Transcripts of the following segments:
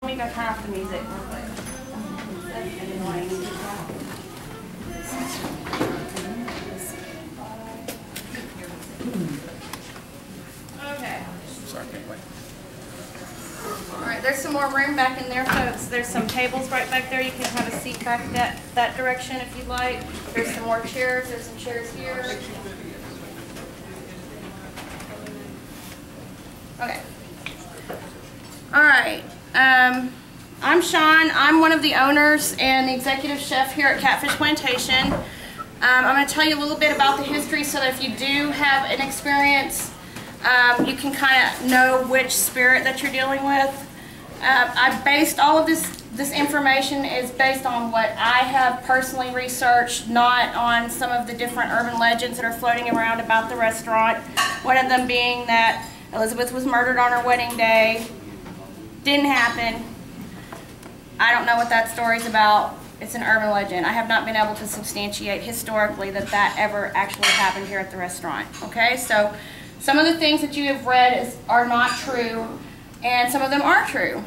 Let me go turn off the music real quick. Okay. Sorry, can't wait. Alright, there's some more room back in there, folks. There's some tables right back there. You can have a seat back that direction if you'd like. There's some more chairs. There's some chairs here. Okay. Alright. I'm Sean. I'm one of the owners and the executive chef here at Catfish Plantation. I'm going to tell you a little bit about the history so that if you do have an experience, you can kind of know which spirit that you're dealing with. I based all of this information is based on what I have personally researched, not on some of the different urban legends that are floating around about the restaurant. One of them being that Elizabeth was murdered on her wedding day. Didn't happen. I don't know what that story's about. It's an urban legend. I have not been able to substantiate historically that ever actually happened here at the restaurant. Okay, so some of the things that you have read are not true, and some of them are true.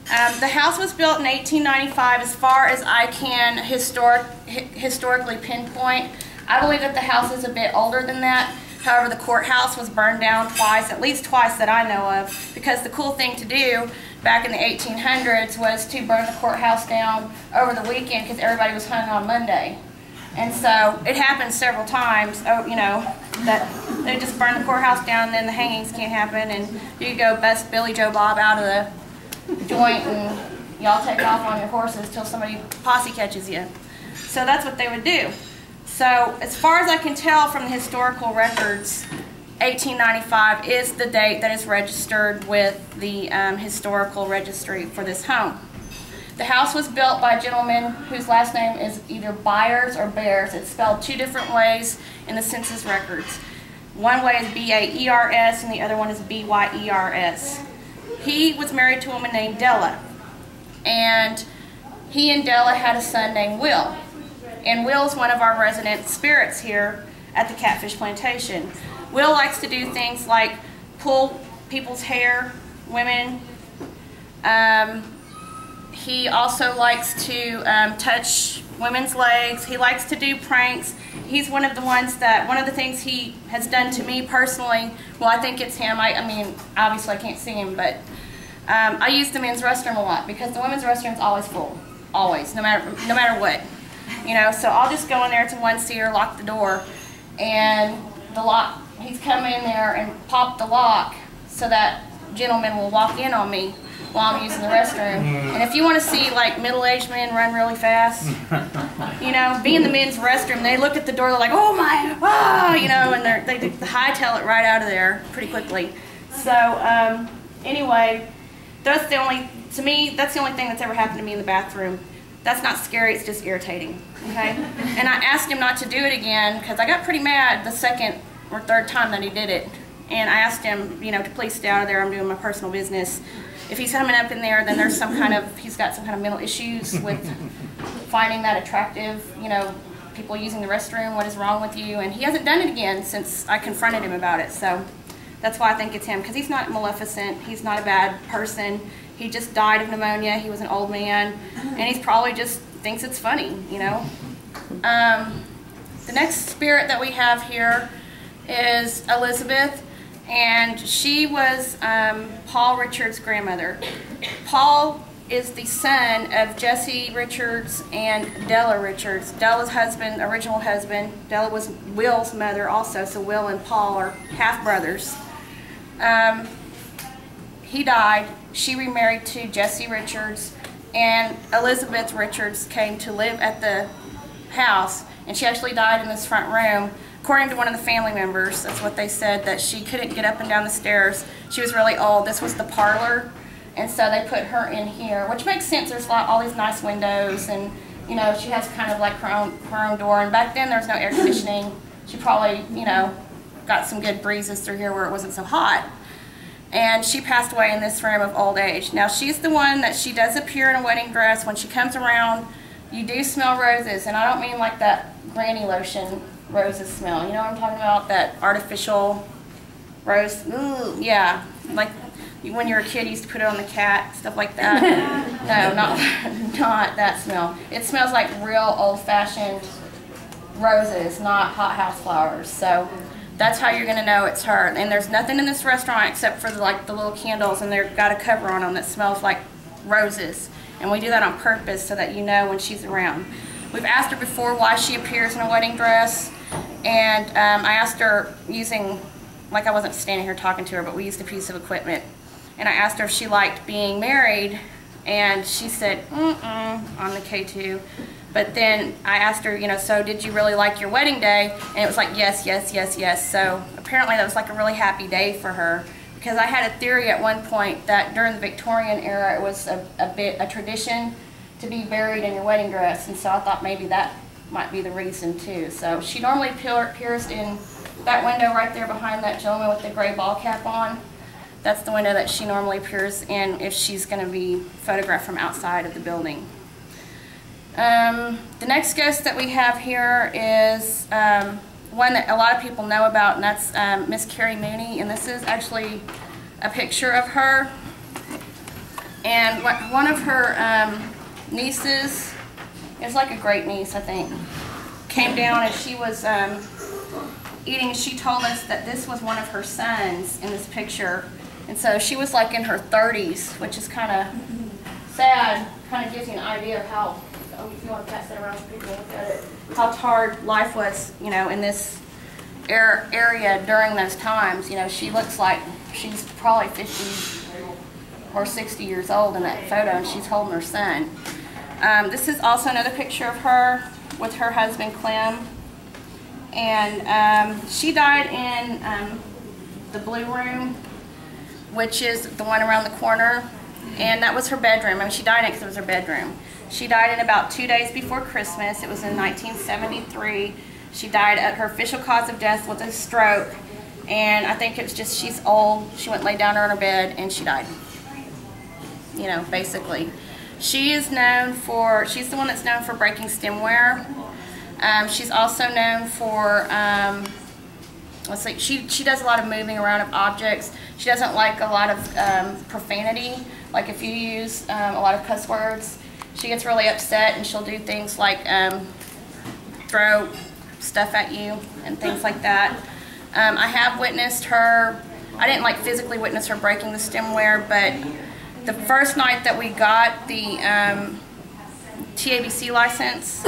The house was built in 1895 as far as I can historically pinpoint. I believe that the house is a bit older than that. However, the courthouse was burned down twice, at least twice that I know of, because the cool thing to do back in the 1800s was to burn the courthouse down over the weekend because everybody was hung on Monday. And so it happened several times, you know, that they just burn the courthouse down and then the hangings can't happen, and you go bust Billy Joe Bob out of the joint and y'all take off on your horses till somebody posse catches you. So that's what they would do. So as far as I can tell from the historical records, 1895 is the date that is registered with the historical registry for this home. The house was built by a gentleman whose last name is either Byers or Bears. It's spelled two different ways in the census records. One way is B-A-E-R-S and the other one is B-Y-E-R-S. He was married to a woman named Della, and he and Della had a son named Will. And Will's one of our resident spirits here at the Catfish Plantation. Will likes to do things like pull people's hair, women. He also likes to touch women's legs. He likes to do pranks. He's one of the ones that, one of the things he has done to me personally, well, I think it's him. I mean, obviously I can't see him, but I use the men's restroom a lot because the women's restroom's always full. Always, no matter what. You know, so I'll just go in there to one seater, lock the door, and the lock, he's come in there and popped the lock so that gentleman will walk in on me while I'm using the restroom. And if you want to see like middle-aged men run really fast, you know, be in the men's restroom, they look at the door, they're like, oh my, ah, you know, and they hightail it right out of there pretty quickly. So anyway, that's the only, to me, that's the only thing that's ever happened to me in the bathroom. That's not scary, it's just irritating, okay? And I asked him not to do it again because I got pretty mad the second or third time that he did it. And I asked him, you know, to please stay out of there, I'm doing my personal business. If he's coming up in there, then there's some kind of, he's got some kind of mental issues with finding that attractive, you know, people using the restroom, what is wrong with you? And he hasn't done it again since I confronted him about it. So that's why I think it's him, because he's not maleficent, he's not a bad person. He just died of pneumonia, he was an old man, and he's probably just thinks it's funny, you know. The next spirit that we have here is Elizabeth, and she was Paul Richards' grandmother. Paul is the son of Jesse Richards and Della Richards. Della's husband, original husband. Della was Will's mother also, so Will and Paul are half-brothers. He died. She remarried to Jesse Richards, and Elizabeth Richards came to live at the house, and she actually died in this front room. According to one of the family members, that's what they said, that she couldn't get up and down the stairs. She was really old. This was the parlor, and so they put her in here, which makes sense. There's all these nice windows, and you know, she has kind of like her own door, and back then there was no air conditioning. She probably, you know, got some good breezes through here where it wasn't so hot. And she passed away in this room of old age. Now she's the one that she does appear in a wedding dress. When she comes around, you do smell roses, and I don't mean like that granny lotion roses smell. You know what I'm talking about? That artificial rose, ooh, yeah, like when you were a kid, you used to put it on the cat, stuff like that. No, not that smell. It smells like real old-fashioned roses, not hothouse flowers. So that's how you're gonna know it's her. And there's nothing in this restaurant except for the little candles, and they've got a cover on them that smells like roses. And we do that on purpose so that you know when she's around. We've asked her before why she appears in a wedding dress, and I asked her using, like I wasn't standing here talking to her, but we used a piece of equipment. And I asked her if she liked being married, and she said, on the K2. But then I asked her, you know, so did you really like your wedding day? And it was like, yes, yes, yes, yes. So apparently that was like a really happy day for her, because I had a theory at one point that during the Victorian era it was a tradition to be buried in your wedding dress, and so I thought maybe that might be the reason too. So she normally appears in that window right there behind that gentleman with the gray ball cap on. That's the window that she normally appears in if she's going to be photographed from outside of the building. The next ghost that we have here is one that a lot of people know about, and that's Miss Carrie Mooney. And this is actually a picture of her. And one of her nieces, it's like a great niece, I think, came down and she was eating. She told us that this was one of her sons in this picture. And so she was like in her 30s, which is kind of sad. Kind of gives you an idea of how, if you want to pass that around so people look at it, how hard life was, you know, in this area during those times. You know, she looks like she's probably 50 or 60 years old in that photo, and she's holding her son. This is also another picture of her with her husband, Clem. And she died in the Blue Room, which is the one around the corner, and that was her bedroom. I mean, she died in it because it was her bedroom. She died in about 2 days before Christmas. It was in 1973. She died. Her official cause of death was a stroke, and I think it was just she's old. She went and laid down on her bed and she died. You know, basically. She is known for, she's the one that's known for breaking stemware. She's also known for, let's see, she does a lot of moving around of objects. She doesn't like a lot of profanity. Like if you use a lot of cuss words, she gets really upset and she'll do things like throw stuff at you and things like that. I have witnessed her, I didn't like physically witness her breaking the stemware, but the first night that we got the TABC license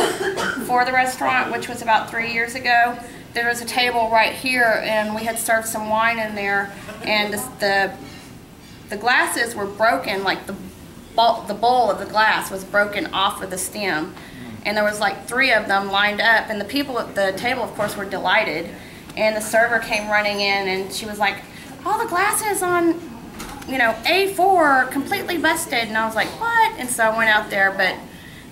for the restaurant, which was about 3 years ago, there was a table right here and we had served some wine in there, and the glasses were broken, like the bowl of the glass was broken off of the stem, and there was like 3 of them lined up, and the people at the table of course were delighted, and the server came running in and she was like, all the glasses on, you know, A4 are completely busted, and I was like, what? And so I went out there, but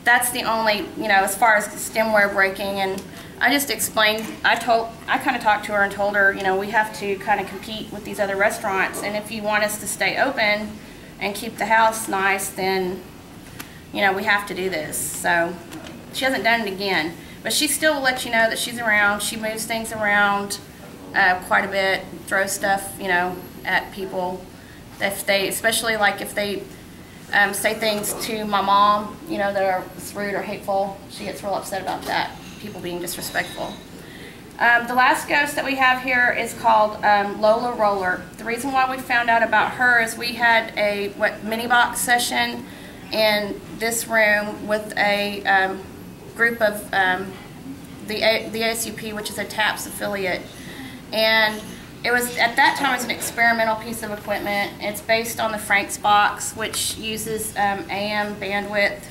that's the only, you know, as far as stemware breaking. And I just explained, I kind of talked to her and told her, you know, we have to kind of compete with these other restaurants, and if you want us to stay open and keep the house nice, then, you know, we have to do this. So she hasn't done it again, but she still will let you know that she's around. She moves things around quite a bit, throws stuff, you know, at people. If they, especially like if they say things to my mom, you know, that are rude or hateful, she gets real upset about that, people being disrespectful. The last ghost that we have here is called Lola Roller. The reason why we found out about her is we had a mini box session in this room with a group of the ASUP, which is a TAPS affiliate, and it was, at that time, it was an experimental piece of equipment. It's based on the Frank's box, which uses AM bandwidth,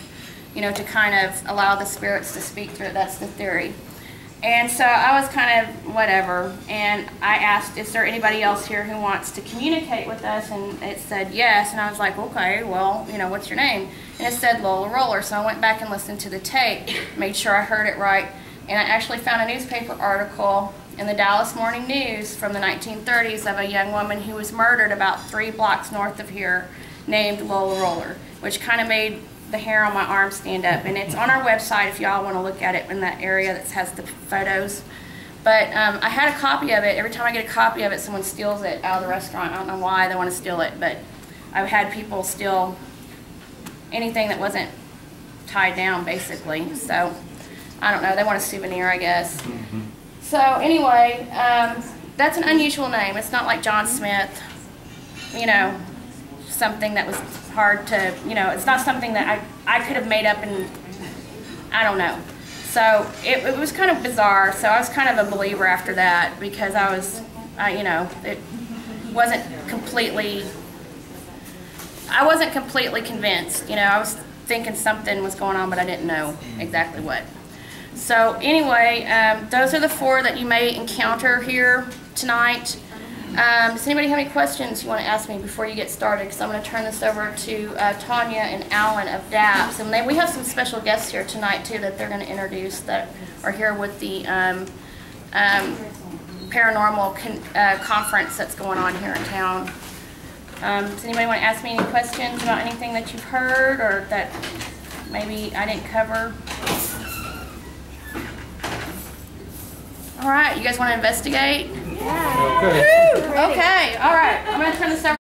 you know, to kind of allow the spirits to speak through it. That's the theory. And so I was kind of whatever, and I asked, is there anybody else here who wants to communicate with us? And it said yes, and I was like, okay, well, you know, what's your name? And it said Lola Roller, so I went back and listened to the tape, made sure I heard it right, and I actually found a newspaper article in the Dallas Morning News from the 1930s of a young woman who was murdered about 3 blocks north of here named Lola Roller, which kind of made the hair on my arm stand up. And it's on our website if y'all want to look at it in that area that has the photos. But I had a copy of it. Every time I get a copy of it, someone steals it out of the restaurant. I don't know why they want to steal it, but I've had people steal anything that wasn't tied down, basically. So I don't know, they want a souvenir, I guess. So anyway, that's an unusual name. It's not like John Smith, you know, something that was hard to, you know, it's not something that I could have made up, and I don't know. So it was kind of bizarre. So I was kind of a believer after that, because you know, it wasn't completely, I wasn't completely convinced. You know, I was thinking something was going on, but I didn't know exactly what. So anyway, those are the 4 that you may encounter here tonight. Does anybody have any questions you want to ask me before you get started? Because I'm going to turn this over to Tanya and Alan of DAPS. And we have some special guests here tonight, too, that they're going to introduce, that are here with the paranormal conference that's going on here in town. Does anybody want to ask me any questions about anything that you've heard or that maybe I didn't cover? All right, you guys want to investigate? Yeah. Okay. Okay, all right. I'm going to turn this over.